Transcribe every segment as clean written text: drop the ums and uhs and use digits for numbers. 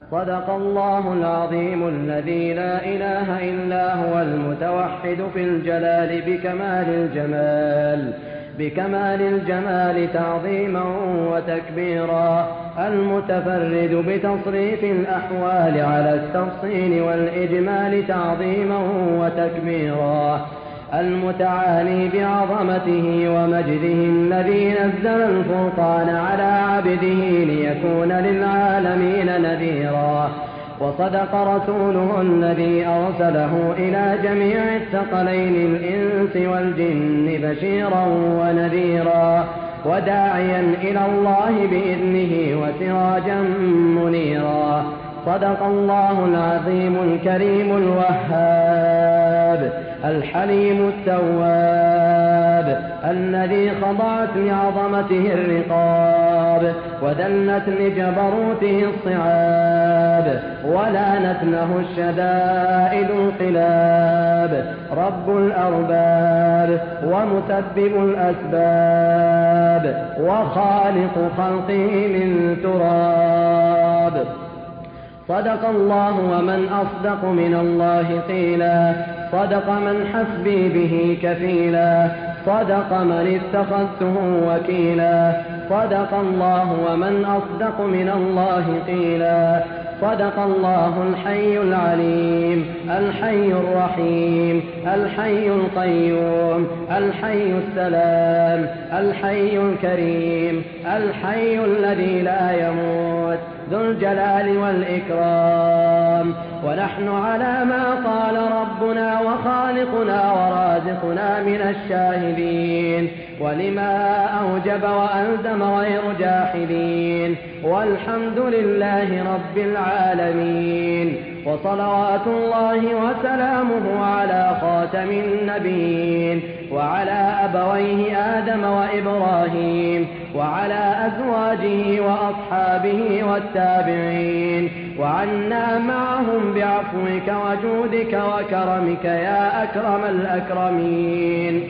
صدق الله العظيم الذي لا إله إلا هو المتوحد في الجلال بكمال الجمال تعظيما وتكبيرا، المتفرد بتصريف الأحوال على التفصيل والإجمال تعظيما وتكبيرا، المتعالي بعظمته ومجده الذي نزل الفرقان على عبده ليكون للعالمين نذيرا، وصدق رسوله الذي أرسله إلى جميع الثقلين الإنس والجن بشيرا ونذيرا، وداعيا إلى الله بإذنه وسراجا منيرا. صدق الله العظيم الكريم الوهاب الحليم التواب، الذي خضعت لعظمته الرقاب وذلت لجبروته الصعاب، ولانت له الشدائد القلاب، رب الأرباب ومسبب الأسباب وخالق خلقه من تراب. صدق الله ومن أصدق من الله قيلا، صدق من حسبي به كفيلا، صدق من اتخذته وكيلا، صدق الله ومن أصدق من الله قيلا، صدق الله الحي العليم الحي الرحيم الحي القيوم الحي السلام الحي الكريم الحي الذي لا يموت ذو الجلال والإكرام. ونحن على ما قال ربنا وخالقنا ورازقنا من الشاهدين، ولما أوجب وألزم غير جاحدين، والحمد لله رب العالمين. وصلوات الله وسلامه على خاتم النبيين، وعلى أبويه آدم وإبراهيم، وعلى أزواجه وأصحابه والتابعين، وعنا معهم بعفوك وجودك وكرمك يا أكرم الأكرمين.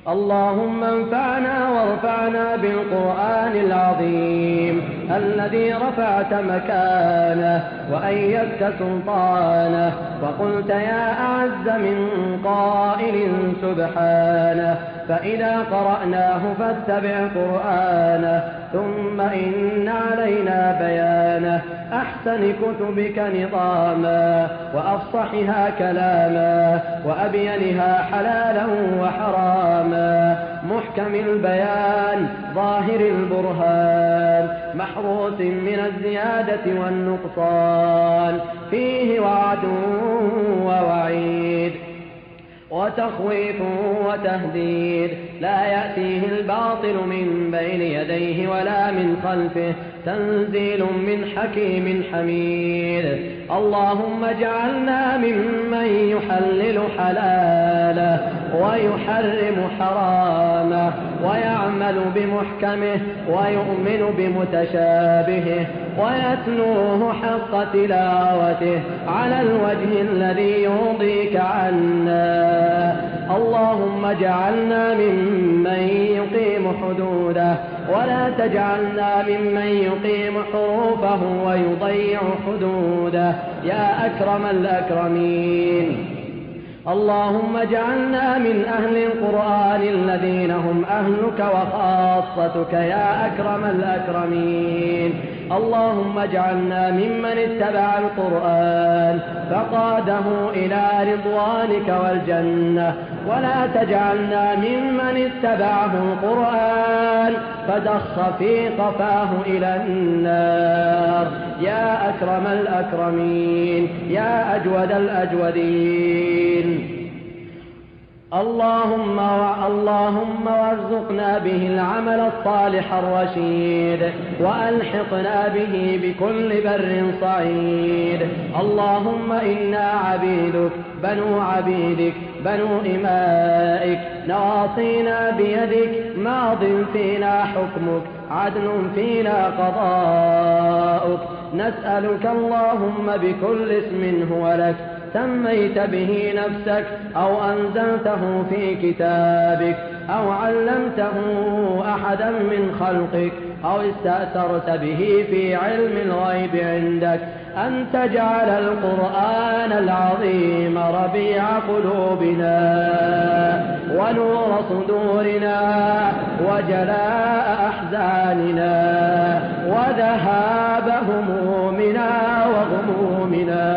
اللهم انفعنا وارفعنا بالقرآن العظيم الذي رفعت مكانه وأيدت سلطانه، وقلت يا أعز من قائل سبحانه، فإذا قرأناه فاتبع قرآنه، ثم إن علينا بيانه، أحسن كتبك نظاما وأفصحها كلاما وأبينها حلالا وحراما، محكم البيان ظاهر البرهان، محروس من الزيادة والنقصان، فيه وعد ووعيد وتخويف وتهديد، لا يأتيه الباطل من بين يديه ولا من خلفه، تنزيل من حكيم حميد. اللهم اجعلنا ممن يحلل حلاله ويحرم حرامه، ويعمل بمحكمه ويؤمن بمتشابهه، ويتلوه حق تلاوته على الوجه الذي يرضيك عنا. اللهم اجعلنا ممن يقيم حدوده، ولا تجعلنا ممن يقيم حروفه ويضيع حدوده يا أكرم الأكرمين. اللهم اجعلنا من أهل القرآن الذين هم أهلك وخاصتك يا أكرم الأكرمين. اللهم اجعلنا ممن اتبع القرآن فقاده إلى رضوانك والجنة، ولا تجعلنا ممن اتبعه القرآن فدخ في قفاه إلى النار يا أكرم الأكرمين يا أجود الأجودين. اللهم وارزقنا به العمل الصالح الرشيد، وألحقنا به بكل بر صعيد. اللهم إنا عبيدك بنو عبيدك بنو إمائك، نواصينا بيدك، ماض فينا حكمك، عدل فينا قضاؤك. نسألك اللهم بكل اسم هو لك سميت به نفسك أو أنزلته في كتابك أو علمته أحدا من خلقك أو استأثرت به في علم الغيب عندك أن تجعل القرآن العظيم ربيع قلوبنا ونور صدورنا وجلاء أحزاننا وذهاب همومنا وغمومنا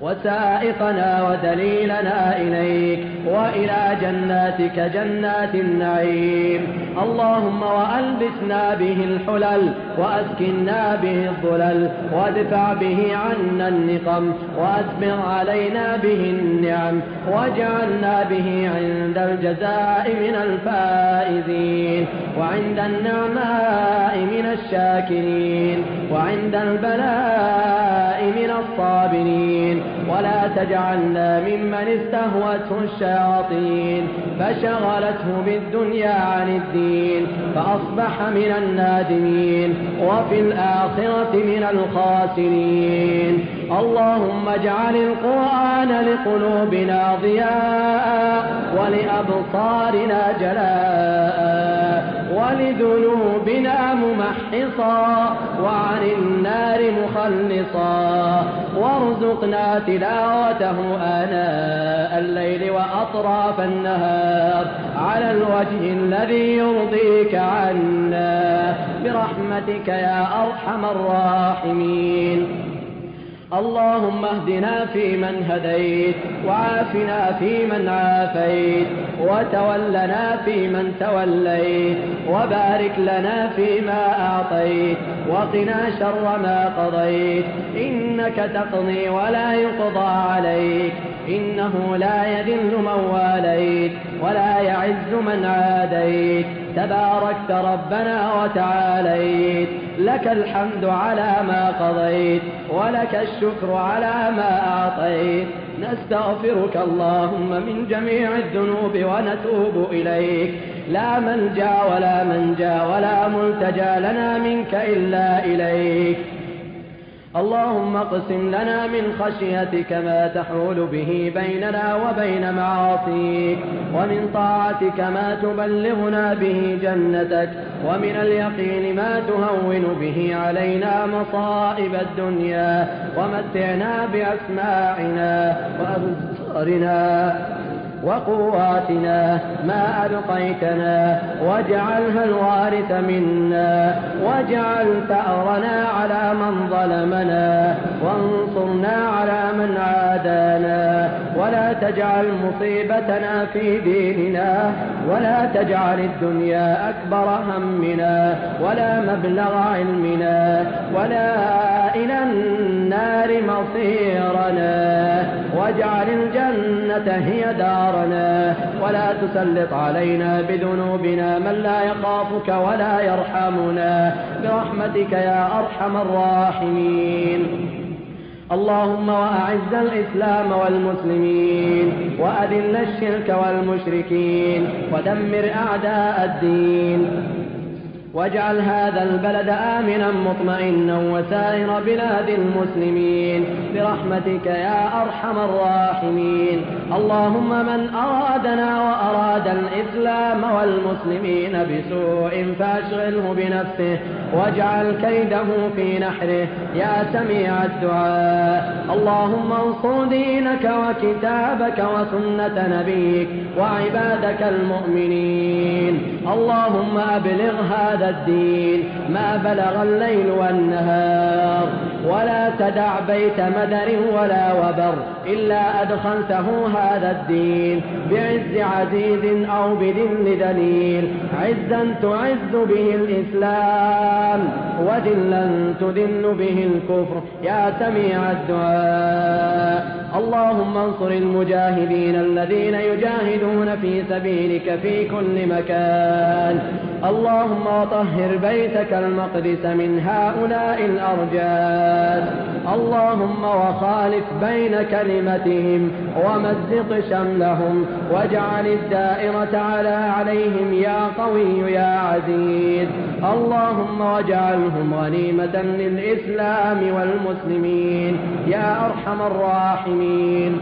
وسائقنا ودليلنا إليك وإلى جناتك جنات النعيم. اللهم وألبسنا به الحلل وأسكننا به الظلل وادفع به عنا النقم وأسبغ علينا به النعم واجعلنا به عند الجزاء من الفائزين وعند النعماء من الشاكرين وعند البلاء من الصابرين. ولا تجعلنا ممن استهوته الشياطين فشغلته بالدنيا عن الدين فأصبح من النادمين وفي الآخرة من الخاسرين. اللهم اجعل القرآن لقلوبنا ضياء ولأبصارنا جلاء ولذنوبنا ممحصا وعن النار مخلصا وارزقنا تلاوته آناء الليل وأطراف النهار على الوجه الذي يرضيك عنا برحمتك يا أرحم الراحمين. اللهم اهدنا فيمن هديت وعافنا فيمن عافيت وتولنا فيمن توليت وبارك لنا فيما أعطيت وقنا شر ما قضيت إنك تقضي ولا يقضى عليك إنه لا يذل من واليت ولا يعز من عاديت تباركت ربنا وتعاليت لك الحمد على ما قضيت ولك الشكر على ما أعطيت. نستغفرك اللهم من جميع الذنوب ونتوب إليك لا ملجأ ولا منجا ولا ملتجا لنا منك إلا إليك. اللهم اقسم لنا من خشيتك ما تحول به بيننا وبين معاصيك ومن طاعتك ما تبلغنا به جنتك ومن اليقين ما تهون به علينا مصائب الدنيا ومتعنا بأسماعنا وأبصارنا وقواتنا ما أبقيتنا واجعلها الوارث منا واجعل ثأرنا على من ظلمنا وانصرنا على من عادانا ولا تجعل مصيبتنا في ديننا ولا تجعل الدنيا أكبر همنا ولا مبلغ علمنا ولا إلى النار مصيرنا واجعل الجنة هي دارنا ولا تسلط علينا بذنوبنا من لا يخافك ولا يرحمنا برحمتك يا أرحم الراحمين. اللهم وأعز الإسلام والمسلمين وأذل الشرك والمشركين ودمر أعداء الدين واجعل هذا البلد آمنا مطمئنا وسائر بلاد المسلمين برحمتك يا أرحم الراحمين. اللهم من أرادنا وأراد الإسلام والمسلمين بسوء فاشغله بنفسه واجعل كيده في نحره يا سميع الدعاء. اللهم انصر دينك وكتابك وسنة نبيك وعبادك المؤمنين. اللهم أبلغ هذا الدين ما بلغ الليل والنهار ولا تدع بيت مدر ولا وبر إلا أدخلته هذا الدين بعز عزيز أو بذل ذليل عزا تعز به الإسلام وذلا تذل به الكفر يا سميع الدعاء. اللهم انصر المجاهدين الذين يجاهدون في سبيلك في كل مكان. اللهم وطهر بيتك المقدس من هؤلاء الأرجاس. اللهم وخالف بين كلمتهم ومزق شملهم واجعل الدائرة عليهم يا قوي يا عزيز. اللهم واجعلهم غنيمة للإسلام والمسلمين يا أرحم الراحمين.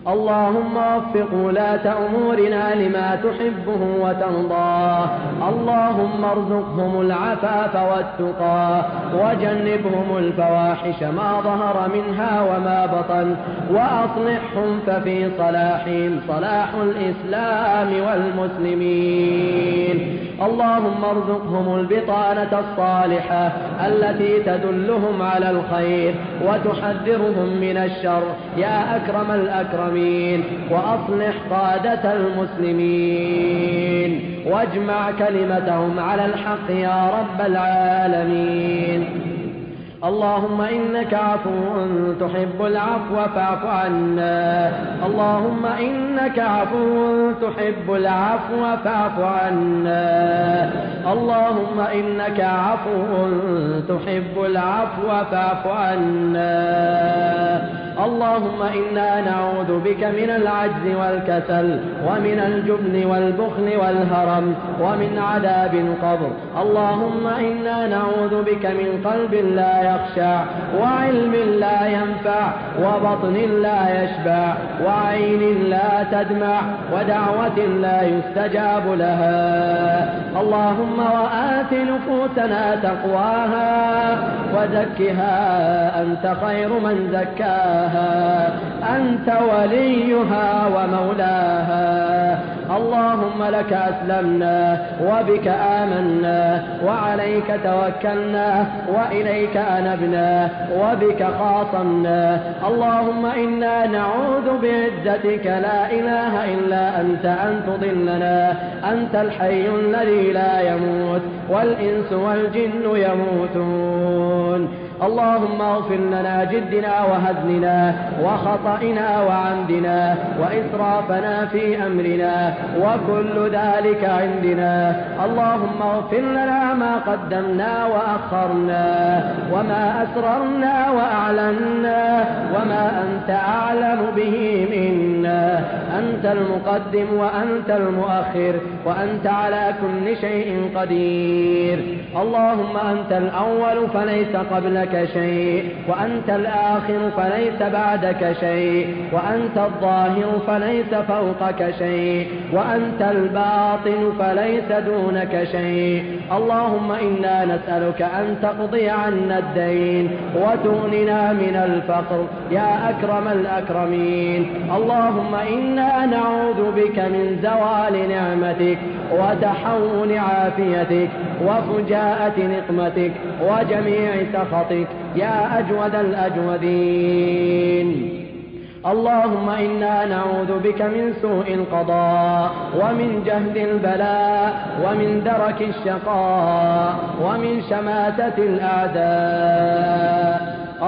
اللهم وفق ولاة أمورنا لما تحبه وترضاه. اللهم ارزقهم العفاف والتقى وجنبهم الفواحش ما ظهر منها وما بطن، وأصلحهم ففي صلاحهم صلاح الإسلام والمسلمين. اللهم ارزقهم البطانة الصالحة التي تدلهم على الخير وتحذرهم من الشر يا أكرم الأكرمين، وأصلح قادة المسلمين واجمع كلمتهم على الحق يا رب العالمين. اللهم إنك عفو تحب العفو فاعف عنا. اللهم إنك عفو تحب العفو فاعف عنا. اللهم إنك عفو تحب العفو فاعف عنا. اللهم إنا نعوذ بك من العجز والكسل ومن الجبن والبخل والهرم ومن عذاب القبر. اللهم إنا نعوذ بك من قلب لا يخشع وعلم لا ينفع وبطن لا يشبع وعين لا تدمع ودعوة لا يستجاب لها. اللهم وآت نفوسنا تقواها وزكها أنت خير من زكاها، أنت وليها ومولاها. اللهم لك أسلمنا وبك آمنا وعليك توكلنا وإليك أنبنا وبك خاصمنا. اللهم إنا نعوذ بعزتك لا إله إلا أنت أن تضلنا. أنت الحي الذي لا يموت والإنس والجن يموتون. اللهم اغفر لنا جدنا وهزلنا وخطئنا وعمدنا وإسرافنا في أمرنا وكل ذلك عندنا. اللهم اغفر لنا ما قدمنا وأخرنا وما أسررنا وأعلنا وما أنت أعلم به منا. أنت المقدم وأنت المؤخر وأنت على كل شيء قدير. اللهم أنت الأول فليس قبلك شيء، وأنت الآخر فليس بعدك شيء، وأنت الظاهر فليس فوقك شيء، وأنت الباطن فليس دونك شيء. اللهم إنا نسألك أن تقضي عنا الدين وتغننا من الفقر يا أكرم الأكرمين. اللهم إنا نعوذ بك من زوال نعمتك وتحول عافيتك وفجاءة نقمتك وجميع سخطك يا أجود الأجودين. اللهم إنا نعوذ بك من سوء القضاء ومن جهد البلاء ومن درك الشقاء ومن شماتة الأعداء.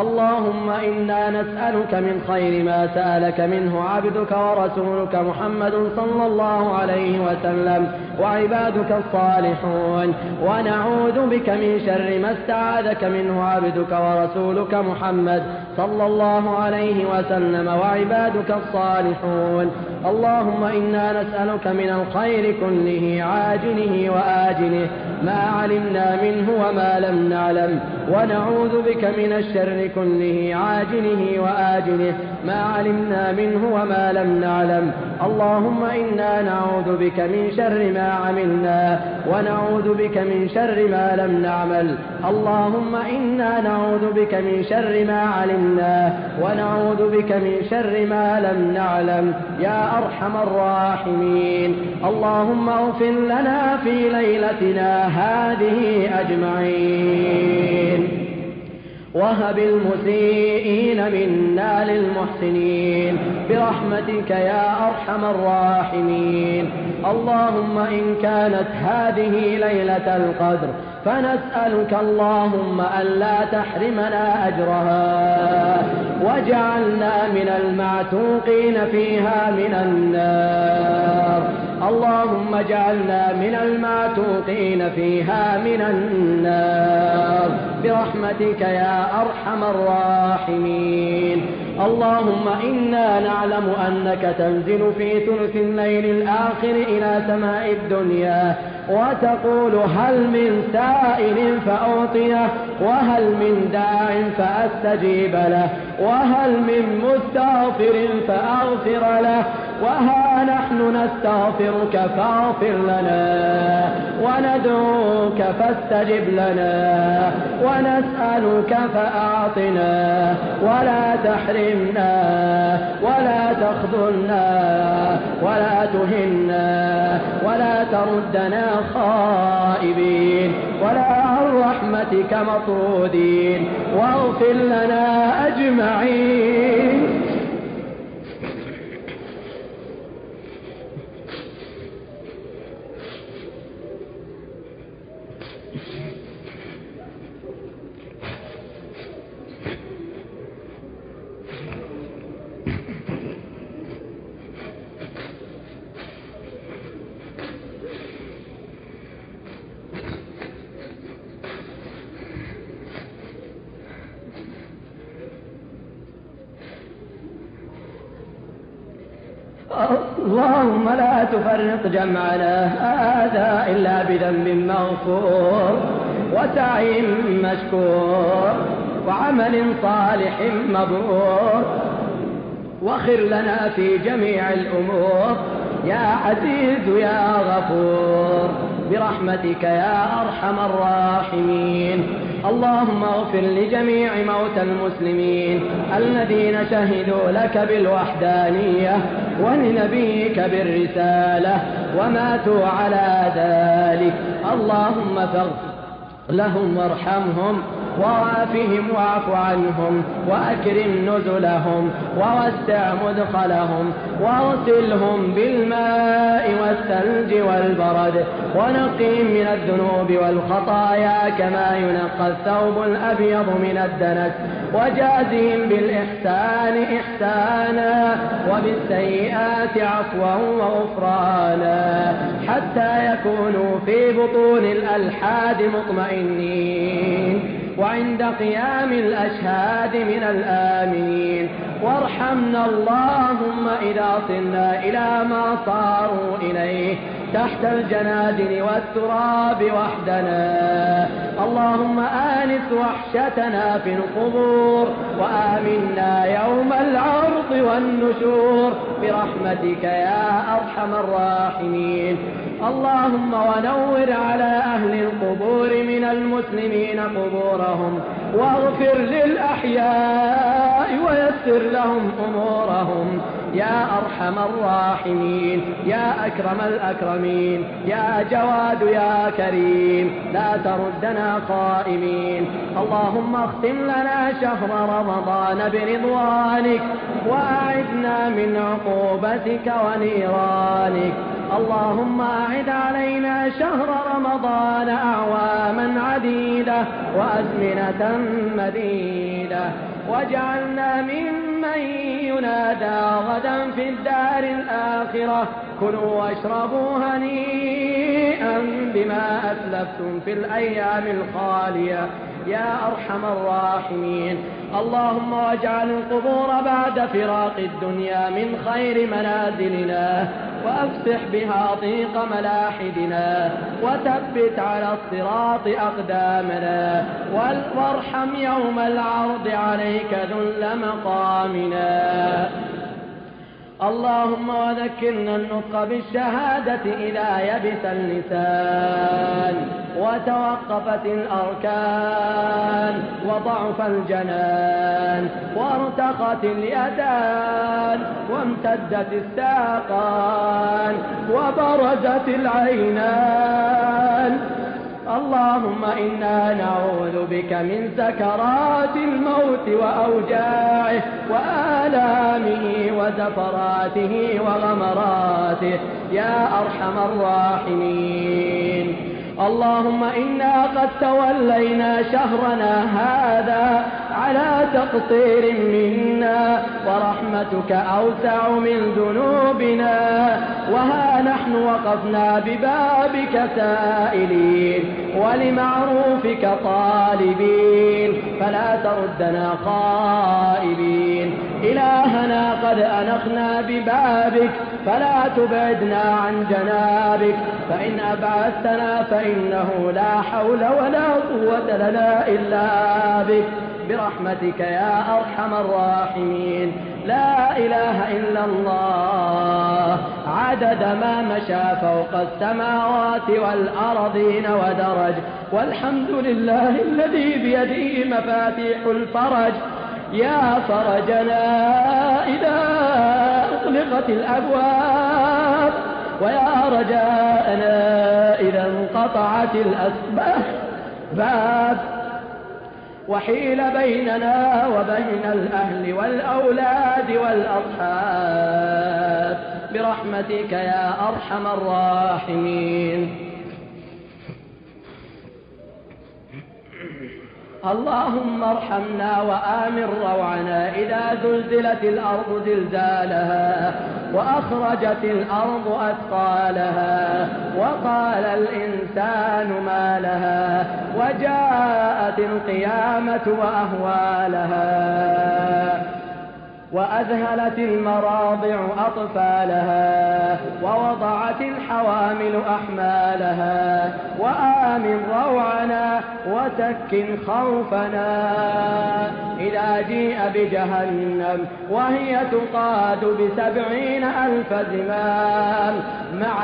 اللهم إنا نسألك من خير ما سألك منه عبدك ورسولك محمد صلى الله عليه وسلم وعبادك الصالحون، ونعوذ بك من شر ما استعاذك منه عبدك ورسولك محمد صلى الله عليه وسلم وعبادك الصالحون. اللهم إنا نسألك من الخير كله عاجله وآجله ما علمنا منه وما لم نعلم، ونعوذ بك من الشر كله عاجله وآجله ما علمنا منه وما لم نعلم. اللهم إنا نعوذ بك من شر ما عملنا ونعوذ بك من شر ما لم نعمل. اللهم إنا نعوذ بك من شر ما علمنا ونعوذ بك من شر ما لم نعلم يا أرحم الراحمين. اللهم اغفر لنا في ليلتنا هذه أجمعين، وهب المسيئين منا للمحسنين برحمتك يا أرحم الراحمين. اللهم إن كانت هذه ليلة القدر فنسألك اللهم ألا تحرمنا أجرها، واجعلنا من المعتوقين فيها من النار. اللهم اجعلنا من المعتوقين فيها من النار برحمتك يا أرحم الراحمين. اللهم إنا نعلم أنك تنزل في ثلث الليل الآخر إلى سماء الدنيا وتقول هل من سائل فأعطيه وهل من داع فأستجيب له وهل من مستغفر فأغفر له وها نحن نستغفرك فاغفر لنا وندعوك فاستجب لنا ونسألك فأعطنا ولا تحرمنا ولا تخذلنا ولا تهنا ولا تردنا خائبين ولا عن رحمتك مطرودين واغفر لنا أجمعين. اللهم لا تفرق جمعنا هذا إلا بذنب مغفور وسعي مشكور وعمل صالح مبرور واخر لنا في جميع الأمور يا عزيز يا غفور برحمتك يا أرحم الراحمين. اللهم اغفر لجميع موتى المسلمين الذين شهدوا لك بالوحدانية ولنبيك بالرسالة وماتوا على ذلك. اللهم فاغفر لهم وارحمهم وعافهم واعف عنهم وأكرم نزلهم ووسع مدخلهم واغسلهم بالماء والثلج والبرد ونقهم من الذنوب والخطايا كما ينقى الثوب الأبيض من الدنس وجازهم بالإحسان إحسانا وبالسيئات عفوا وغفرانا حتى يكونوا في بطون الألحاد مطمئنين وعند قيام الأشهاد من الآمنين. وارحمنا اللهم إذا صلنا إلى ما صاروا إليه تحت الجنادل والتراب وحدنا. اللهم آنس وحشتنا في القبور وآمنا يوم العرض والنشور برحمتك يا أرحم الراحمين. اللهم ونور على أهل القبور من المسلمين قبورهم واغفر للأحياء ويسر لهم أمورهم يا أرحم الراحمين يا أكرم الأكرمين يا جواد يا كريم لا تردنا خائبين. اللهم اختم لنا شهر رمضان برضوانك وأعذنا من عقوبتك ونيرانك. اللهم أعد علينا شهر رمضان أعواما عديدة وأزمنة مديدة واجعلنا ممن ينادى غدا في الدار الآخرة كلوا واشربوا هنيئا بما أسلفتم في الأيام الخالية يا أرحم الراحمين. اللهم واجعل القبور بعد فراق الدنيا من خير منازلنا وأفسح بها ضيق ملاحدنا وثبت على الصراط أقدامنا وارحم يوم العرض عليك ذل مقامنا. اللهم وذكرنا النطق بالشهادة إذا يبس اللسان وتوقفت الأركان وضعف الجنان وارتقت اليدان وامتدت الساقان وبرزت العينان. اللهم إنا نعوذ بك من سكرات الموت وأوجاعه وآلامه وزفراته وغمراته يا أرحم الراحمين. اللهم إنا قد تولينا شهرنا هذا على تقصير منا، ورحمتك أوسع من ذنوبنا. وها نحن وقفنا ببابك سائلين، ولمعروفك طالبين، فلا تردنا خائبين. إلهنا قد أنخنا ببابك، فلا تبعدنا عن جنابك، فإن أبعدتنا فإنه لا حول ولا قوة لنا إلا بك، برحمتك يا أرحم الراحمين. لا إله إلا الله عدد ما مشى فوق السماوات والأرضين ودرج، والحمد لله الذي بيده مفاتيح الفرج. يا فرجنا إذا أغلقت الأبواب، ويا رجاءنا إذا انقطعت الأسباب، وحيل بيننا وبين الأهل والأولاد والأصحاب، برحمتك يا أرحم الراحمين. اللهم ارحمنا وآمن روعنا إذا زلزلت الأرض زلزالها، وأخرجت الأرض أثقالها، وقال الإنسان ما لها، وجاءت القيامة وأهوالها، وأذهلت المراضع أطفالها، ووضعت الحوامل أحمالها. وآمن روعنا وسكن خوفنا إذا جيء بجهنم وهي تقاد ب70,000 زمام، مع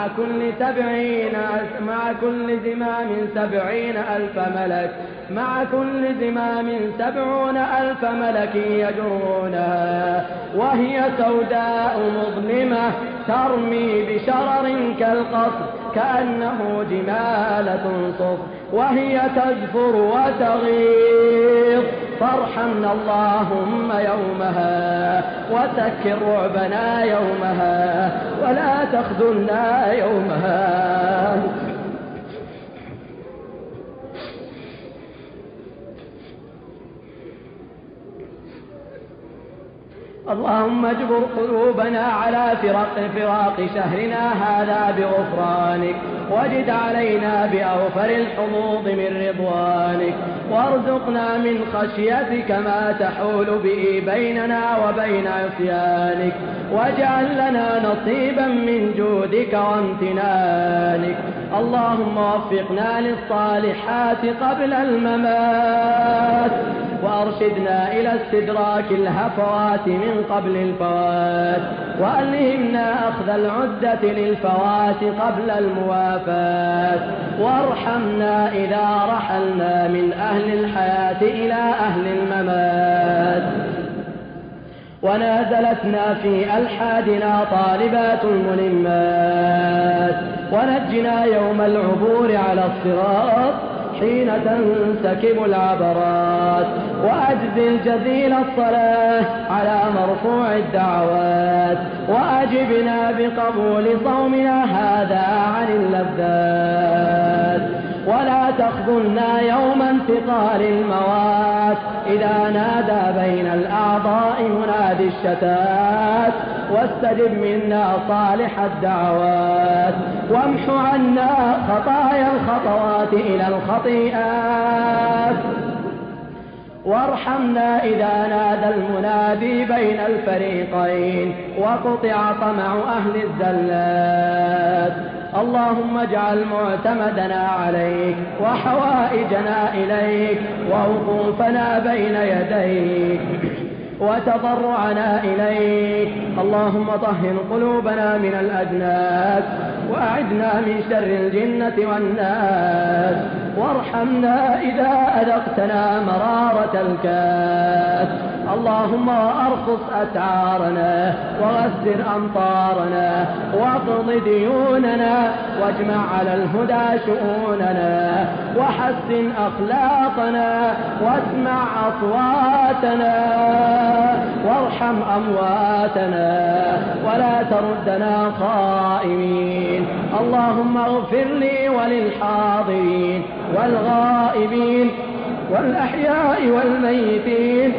كل زمام 70,000 ملك، مع كل زمام 70,000 ملك يجرونها، وهي سوداء مظلمة ترمي بشرر كالقصر كأنه جمالة صفر، وهي تزفر وتغيظ. فارحمنا اللهم يومها، وسكر رعبنا يومها، ولا تخذلنا يومها. اللهم اجبر قلوبنا على فراق شهرنا هذا بغفرانك، واجد علينا بأوفر الحظوظ من رضوانك، وارزقنا من خشيتك ما تحول به بيننا وبين عصيانك، واجعل لنا نصيبا من جودك وامتنانك. اللهم وفقنا للصالحات قبل الممات، وأرشدنا إلى استدراك الهفوات من قبل الفوات، وألهمنا أخذ العدة للفوات قبل الموافاة، وارحمنا إذا رحلنا من أهل الحياة إلى أهل الممات، ونازلتنا في ألحادنا طالبات ملمات، ونجنا يوم العبور على الصراط حين تنسكب العبرات، وأجزل جزيل الصلاة على مرفوع الدعوات، وأجبنا بقبول صومنا هذا عن اللذات، ولا تخذلنا يوم انتقال الموات إذا نادى بين الأعضاء منادي الشتات، واستجب منا صالح الدعوات، وامح عنا خطايا الخطوات إلى الخطيئات، وارحمنا إذا نادى المنادي بين الفريقين وقطع طمع أهل الزلات. اللهم اجعل معتمدنا عليك، وحوائجنا إليك، ووقوفنا بين يديك، وتضرعنا إليك. اللهم طهر قلوبنا من الأدناس، وأعذنا من شر الجنة والناس، وارحمنا إذا أذقتنا مرارة الكاس. اللهم وأرخص أسعارنا، وغسر أمطارنا، واقض ديوننا، واجمع على الهدى شؤوننا، وحسن أخلاقنا، واسمع أصواتنا، وارحم أمواتنا، ولا تردنا خائبين. اللهم اغفر لي وللحاضرين والغائبين والأحياء والميتين،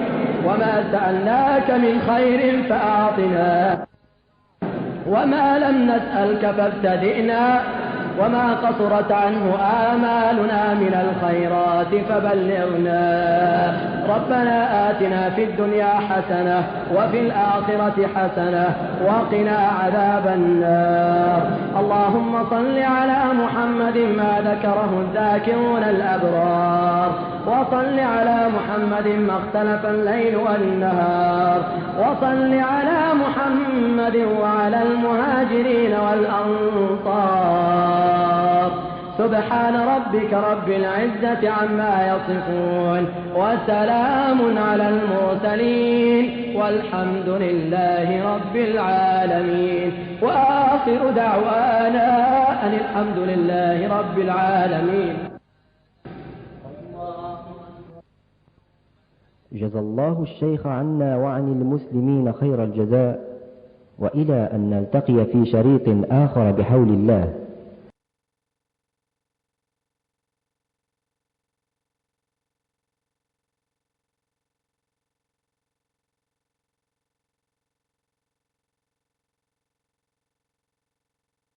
وما سألناك من خير فأعطنا، وما لم نسألك فابتدئنا، وما قصرت عنه آمالنا من الخيرات فبلغنا. ربنا آتنا في الدنيا حسنة وفي الآخرة حسنة وقنا عذاب النار. اللهم صل على محمد ما ذكره الذاكرون الأبرار، وصل على محمد ما اختلف الليل والنهار، وصل على محمد وعلى المهاجرين والأنصار. سبحان ربك رب العزة عما يصفون، وسلام على المرسلين، والحمد لله رب العالمين. وآخر دعوانا أن الحمد لله رب العالمين. جزى الله الشيخ عنا وعن المسلمين خير الجزاء، وإلى أن نلتقي في شريط آخر بحول الله.